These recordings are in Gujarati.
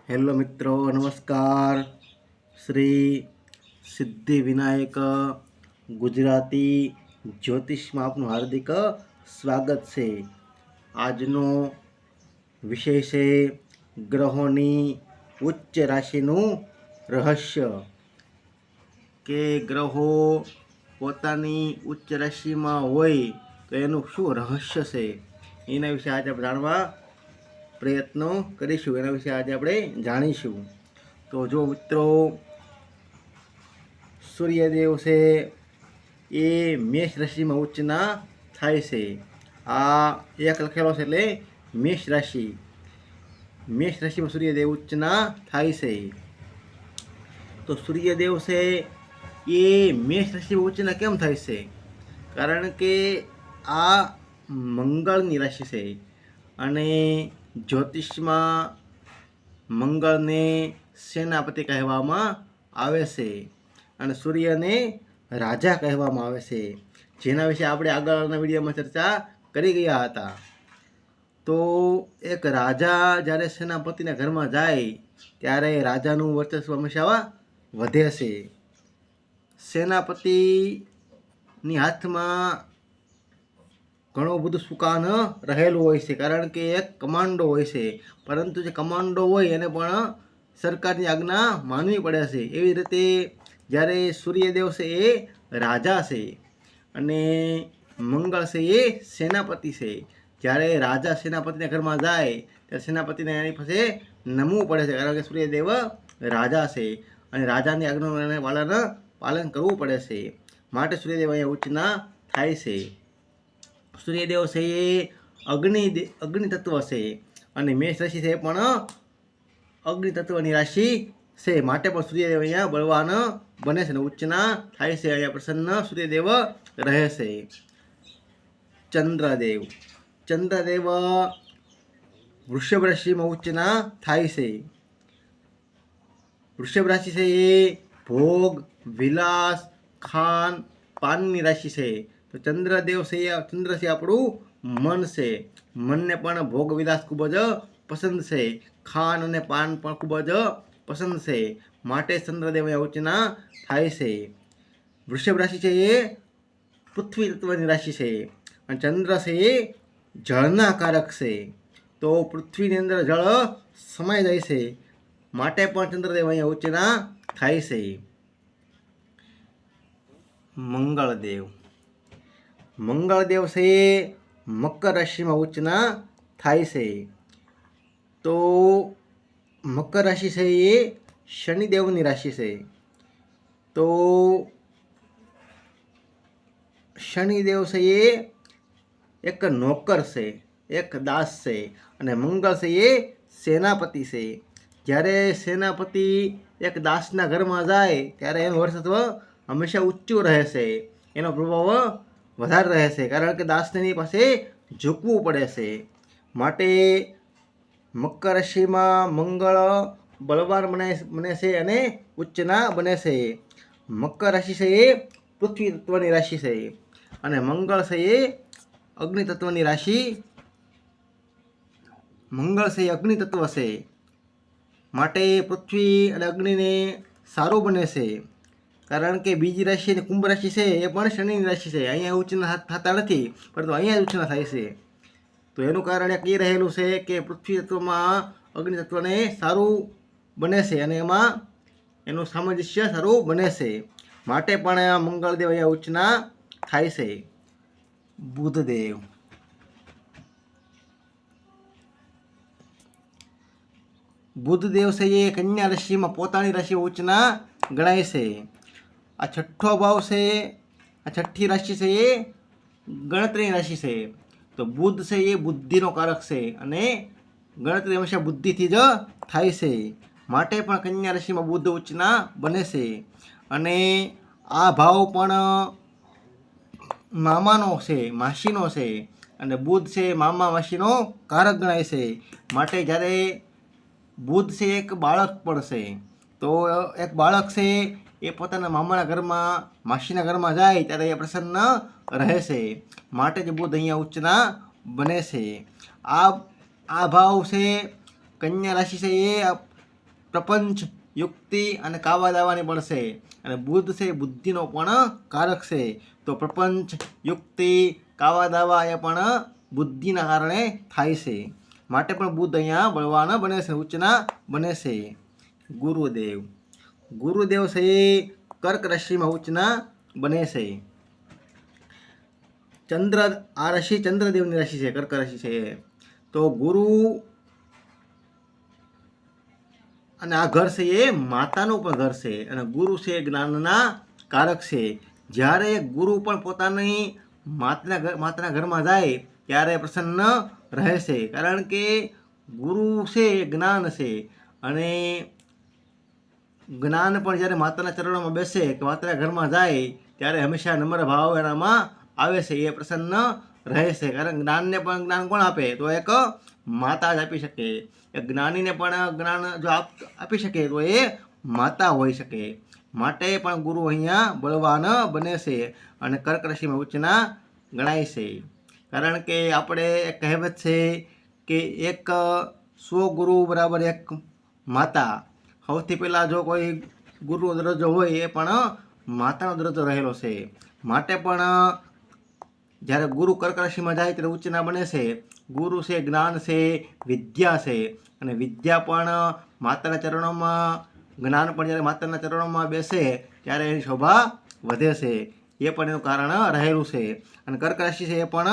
હેલો મિત્રો, નમસ્કાર. શ્રી સિદ્ધિ વિનાયક ગુજરાતી જ્યોતિષમાં આપનું હાર્દિક સ્વાગત છે. આજનો વિષય છે ગ્રહોની ઉચ્ચ રાશિનું રહસ્ય. કે ગ્રહો પોતાની ઉચ્ચ રાશિમાં હોય તો એનું શું રહસ્ય છે, એના વિશે આજે આપણે જાણવા પ્રયત્નો કરીશું. એના વિશે આજે આપણે જાણીશું. તો જો મિત્રો, સૂર્યદેવ છે એ મેષ રાશિમાં ઉચ્ચના થાય છે. આ એક લખેલો છે એટલે મેષ રાશિ. મેષ રાશિમાં સૂર્યદેવ ઉચ્ચના થાય છે. તો સૂર્યદેવ છે એ મેષ રાશિમાં ઉચ્ચના કેમ થાય છે? કારણ કે આ મંગળની રાશિ છે અને જ્યોતિષમાં મંગળને સેનાપતિ કહેવામાં આવે છે અને સૂર્યને રાજા કહેવામાં આવે છે, જેના વિશે આપણે આગળના વિડીયોમાં ચર્ચા કરી ગયા હતા. તો એક રાજા જ્યારે સેનાપતિના ઘરમાં જાય ત્યારે રાજાનું વર્ચસ્વ હંમેશા વધે છે. સેનાપતિની હાથમાં ઘણું બધું સુકાન રહેલું હોય છે, કારણ કે એક કમાન્ડો હોય છે. પરંતુ જે કમાન્ડો હોય એને પણ સરકારની આજ્ઞા માનવી પડે છે. એવી રીતે જ્યારે સૂર્યદેવ છે એ રાજા છે અને મંગળ છે એ સેનાપતિ છે. જ્યારે રાજા સેનાપતિના ઘરમાં જાય ત્યારે સેનાપતિને એની પાસે નમવું પડે છે, કારણ કે સૂર્યદેવ રાજા છે અને રાજાની આજ્ઞાનું પાલન કરવું પડે છે. માટે સૂર્યદેવ અહીંયા ઉચ્ચના થાય છે. સૂર્યદેવ છે એ અગ્નિ તત્વ છે અને મેષ રાશિ છે એ પણ અગ્નિ તત્વની રાશિ છે. માટે પણ સૂર્યદેવ અહીંયા બળવાન બને છે અને ઉચ્ચના થાય છે. અહીંયા પ્રસન્ન સૂર્યદેવ રહે છે. ચંદ્રદેવ વૃષભ રાશિમાં ઉચ્ચના થાય છે. વૃષભ રાશિ છે એ ભોગ, વિલાસ, ખાન પાનની રાશિ છે. તો ચંદ્ર છે આપણું મન છે. મનને પણ ભોગ વિલાસ ખૂબ જ પસંદ છે. ખાન અને પાન પણ ખૂબ જ પસંદ છે. માટે ચંદ્રદેવ અહીંયા ઉચ્ચના થાય છે. વૃષભ રાશિ છે એ પૃથ્વી તત્વની રાશિ છે અને ચંદ્ર છે એ જળના કારક છે. તો પૃથ્વીની અંદર જળ સમાઈ જાય છે, માટે પણ ચંદ્રદેવ અહીંયા ઉચ્ચના થાય છે. મંગળદેવ છે એ મકર રાશિમાં ઉચ્ચના થાય છે. તો મકર રાશિ છે એ શનિદેવની રાશિ છે. તો શનિદેવ છે એ એક નોકર છે, એક દાસ છે અને મંગળ છે એ સેનાપતિ છે. જ્યારે સેનાપતિ એક દાસના ઘરમાં જાય ત્યારે એનું વર્ચસ્વ હંમેશા ઊંચું રહે છે, એનો પ્રભાવ વધારે રહે છે, કારણ કે દાસને એની પાસે ઝૂકવું પડે છે. માટે મકર રાશિમાં મંગળ બળવાન બને છે અને ઉચ્ચના બને છે. મકર રાશિ છે એ પૃથ્વી તત્વની રાશિ છે અને મંગળ છે એ અગ્નિ તત્વની રાશિ. મંગળ છે એ અગ્નિ તત્વ છે, માટે પૃથ્વી અને અગ્નિને સારું બને છે. કારણ કે બીજી રાશિ અને કુંભ રાશિ છે એ પણ શનિની રાશિ છે. અહીંયા ઉચ્ચના થતા નથી, પરંતુ અહીંયા ઉચ્ચના થાય છે. તો એનું કારણ એક એ રહેલું છે કે પૃથ્વી તત્વમાં અગ્નિ તત્વને સારું બને છે અને એમાં એનું સામંજસ્ય સારું બને છે. માટે પણ મંગળદેવ અહીંયા ઉચ્ચના થાય છે. બુધદેવ છે એ કન્યા રાશિમાં પોતાની રાશિ ઉચ્ચના ગણાય છે. આ છઠ્ઠો ભાવ છે, આ છઠ્ઠી રાશિ છે એ ગણતરીની રાશિ છે. તો બુધ છે એ બુદ્ધિનો કારક છે અને ગણતરી હંમેશા બુદ્ધિથી જ થાય છે. માટે પણ કન્યા રાશિમાં બુધ ઉચ્ચના બને છે અને આ ભાવ પણ મામાનો છે, માસીનો છે અને બુધ છે મામા માસીનો કારક ગણાય છે. માટે જ્યારે બુધ છે એક બાળક પણ છે, તો એક બાળક છે એ પોતાના મામાના ઘરમાં, માસીના ઘરમાં જાય ત્યારે એ પ્રસન્ન રહે છે. માટે જ બુધ અહીંયા ઉચ્ચના બને છે. આ ભાવ છે કન્યા રાશિ છે એ પ્રપંચ, યુક્તિ અને કાવા દાવાની પણ છે. અને બુધ છે બુદ્ધિનો પણ કારક છે. તો પ્રપંચ, યુક્તિ, કાવા દાવા એ પણ બુદ્ધિના કારણે થાય છે. માટે પણ બુધ અહીંયા બળવાન બને છે, ઉચ્ચના બને છે. ગુરુદેવ, ગુરુદેવ છે એ કર્ક રાશિમાં ઉચ્ચના બને છે. ચંદ્ર, આ રાશિ ચંદ્રદેવની રાશિ છે, કર્ક રાશિ છે. તો ગુરુ અને આ ઘર છે એ માતાનું પણ ઘર છે. અને ગુરુ છે જ્ઞાનના કારક છે. જ્યારે ગુરુ પણ પોતાની માતાના ઘરમાં જાય ત્યારે પ્રસન્ન રહે છે. કારણ કે ગુરુ છે એ જ્ઞાન છે. અને જ્ઞાન પણ જ્યારે માતાના ચરણોમાં બેસે કે માતાના ઘરમાં જાય ત્યારે હંમેશા નમ્ર ભાવ એનામાં આવે છે. એ પ્રસન્ન રહે છે. કારણ જ્ઞાનને પણ જ્ઞાન કોણ આપે? તો એક માતા જ આપી શકે. એક જ્ઞાનીને પણ જ્ઞાન જો આપી શકે તો એ માતા હોઈ શકે. માટે પણ ગુરુ અહીંયા બળવાન બને છે અને કર્ક રાશિમાં ઉચ્ચના ગણાય છે. કારણ કે આપણે એક કહેવત છે કે એક સ્વગુરુ બરાબર એક માતા. સૌથી પહેલાં જો કોઈ ગુરુનો દરજ્જો હોય એ પણ માતાનો દરજ્જો રહેલો છે. માટે પણ જ્યારે ગુરુ કર્ક રાશિમાં જાય ત્યારે ઉચ્ચના બને છે. ગુરુ છે જ્ઞાન છે, વિદ્યા છે. અને વિદ્યા પણ માતાના ચરણોમાં, જ્ઞાન પણ જ્યારે માતાના ચરણોમાં બેસે ત્યારે એની શોભા વધે છે. એ પણ એનું કારણ રહેલું છે. અને કર્ક રાશિ છે એ પણ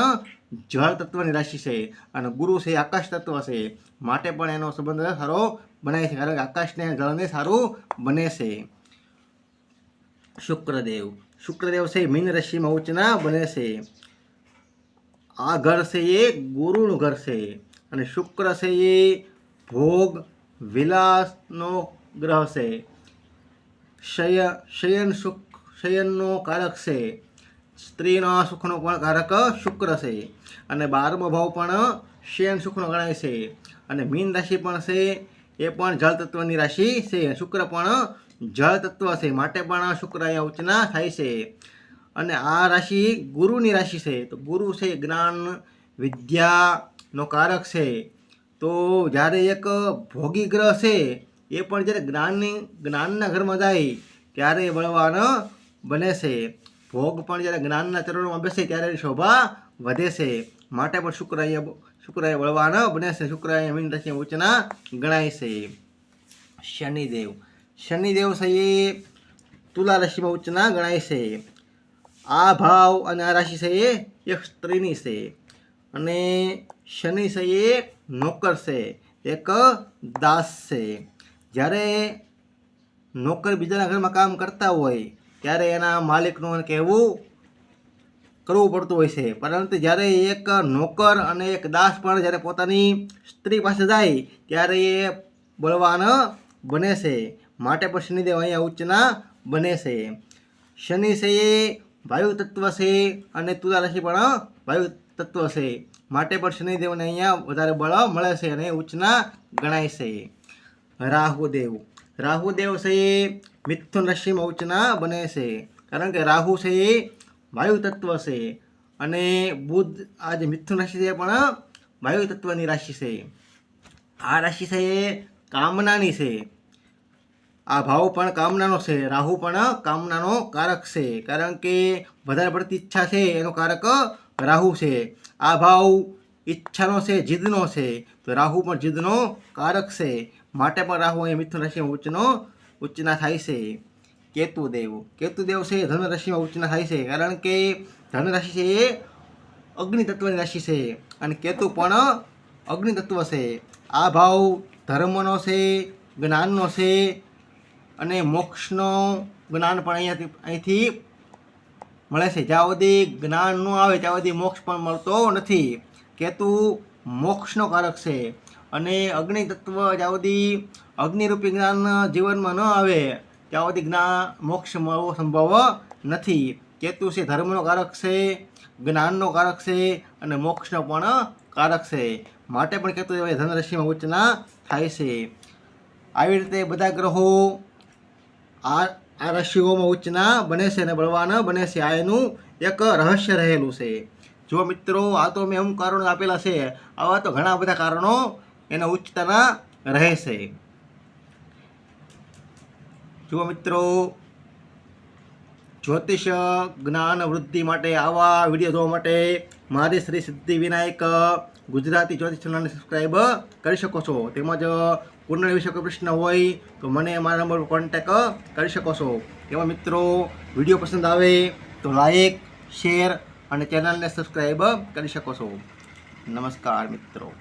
જળ તત્વની રાશિ છે. અને ગુરુ છે આકાશ તત્વ છે. માટે પણ એનો સંબંધ સારો બનાય છે. કારણ કે આકાશને જળને સારું બને છે. શુક્રદેવ, શુક્રદેવ છે મીન રાશિમાં ઉચ્ચના બને છે. આ ઘર છે એ ગુરુનું ઘર છે. અને શુક્ર છે એ ભોગ વિલાસનો ગ્રહ છે. શયનનો કારક છે. સ્ત્રીના સુખનો પણ કારક શુક્ર છે. અને 12મો ભાવ પણ શયન સુખનો ગણાય છે. અને મીન રાશિ પણ છે એ પણ જળ તત્વની રાશિ છે. શુક્ર પણ જળ તત્વ છે. માટે પણ શુક્ર અહીંયા ઉચ્ચના થાય છે. અને આ રાશિ ગુરુની રાશિ છે. તો ગુરુ છે જ્ઞાન વિદ્યાનો કારક છે. તો જ્યારે એક ભોગી ગ્રહ છે એ પણ જ્યારે જ્ઞાનના ઘરમાં જાય ત્યારે બળવાન બને છે. ભોગ પણ જ્યારે જ્ઞાનના ચરણોમાં બેસે ત્યારે શોભા વધે છે. માટે પણ શુક્ર અહીંયા બળવાન બને છે. શુક્ર અહીંયા મીન રાશિમાં ઉચ્ચના ગણાય છે. શનિદેવ, શનિદેવ છે એ તુલા રાશિમાં ઉચ્ચના ગણાય છે. આ ભાવ અને આ રાશિ છે એ એક સ્ત્રીની છે. અને શનિ છે એ નોકર છે, એક દાસ છે. જ્યારે નોકર બીજાના ઘરમાં કામ કરતા હોય ત્યારે એના માલિકનું કહેવું કરવું પડતું હોય છે. પરંતુ જ્યારે એક નોકર અને એક દાસ પણ જ્યારે પોતાની સ્ત્રી પાસે જાય ત્યારે એ બળવાન બને છે. માટે પણ શનિદેવ અહીંયા ઉચ્ચના બને છે. શનિ છે એ વાયુ તત્વ છે અને તુલા રાશિ પણ વાયુ તત્વ છે. માટે પણ શનિદેવને અહીંયા વધારે બળ મળે છે અને ઉચ્ચના ગણાય છે. રાહુદેવ, રાહુદેવ છે એ મિથુન રાશિમાં ઉચ્ચના બને છે. કારણ કે રાહુ છે એ વાયુ તત્વ છે. અને બુધ આ જે મિથુન રાશિ છે એ પણ વાયુ તત્વની રાશિ છે. આ રાશિ છે એ કામનાની છે. આ ભાવ પણ કામનાનો છે. રાહુ પણ કામનાનો કારક છે. કારણ કે વધારે પડતી ઈચ્છા છે એનો કારક રાહુ છે. આ ભાવ ઈચ્છાનો છે, જીદનો છે. તો રાહુ પણ જીદનો કારક છે. માટે પણ રાહુ અહીંયા મિથુન રાશિમાં ઉચ્ચના થાય છે. કેતુદેવ, કેતુદેવ છે ધન રાશિમાં ઉચ્ચના થાય છે. કારણ કે ધન રાશિ છે એ અગ્નિ તત્વની રાશિ છે. અને કેતુ પણ અગ્નિ તત્વ છે. આ ભાવ ધર્મનો છે, જ્ઞાનનો છે. અને મોક્ષનો જ્ઞાન પણ અહીંથી મળે છે. જ્યાં સુધી જ્ઞાન ન આવે ત્યાં સુધી મોક્ષ પણ મળતો નથી. કેતુ મોક્ષનો કારક છે. અને અગ્નિ તત્વ જ્યાં સુધી અગ્નિરૂપી જ્ઞાન જીવનમાં ન આવે ત્યાં સુધી મોક્ષ મળવો સંભવ નથી. કેતુ છે ધર્મનો કારક છે, જ્ઞાનનો કારક છે અને મોક્ષનો પણ કારક છે. માટે પણ કેતુ ધન રાશિમાં ઉચ્ચના થાય છે. આવી રીતે બધા ગ્રહો આ રાશિઓમાં ઉચ્ચના બને છે અને બળવાન બને છે. આ એનું એક રહસ્ય રહેલું છે. જો મિત્રો આ તો મેં અમુક કારણો આપેલા છે. આવા તો ઘણા બધા કારણો એના ઉચ્ચતાના રહે છે. જુઓ મિત્રો, જ્યોતિષ જ્ઞાન વૃદ્ધિ માટે આવા વિડીયો જોવા માટે મારી શ્રી સિદ્ધિવિનાયક ગુજરાતી જ્યોતિષ ચેનલને સબસ્ક્રાઈબ કરી શકો છો. તેમજ કુંડળી વિશે કોઈ પ્રશ્ન હોય તો મને મારા નંબર પર કોન્ટેક કરી શકો છો. એમાં મિત્રો વિડીયો પસંદ આવે તો લાઈક, શેર અને ચેનલને સબસ્ક્રાઈબ કરી શકો છો. નમસ્કાર મિત્રો.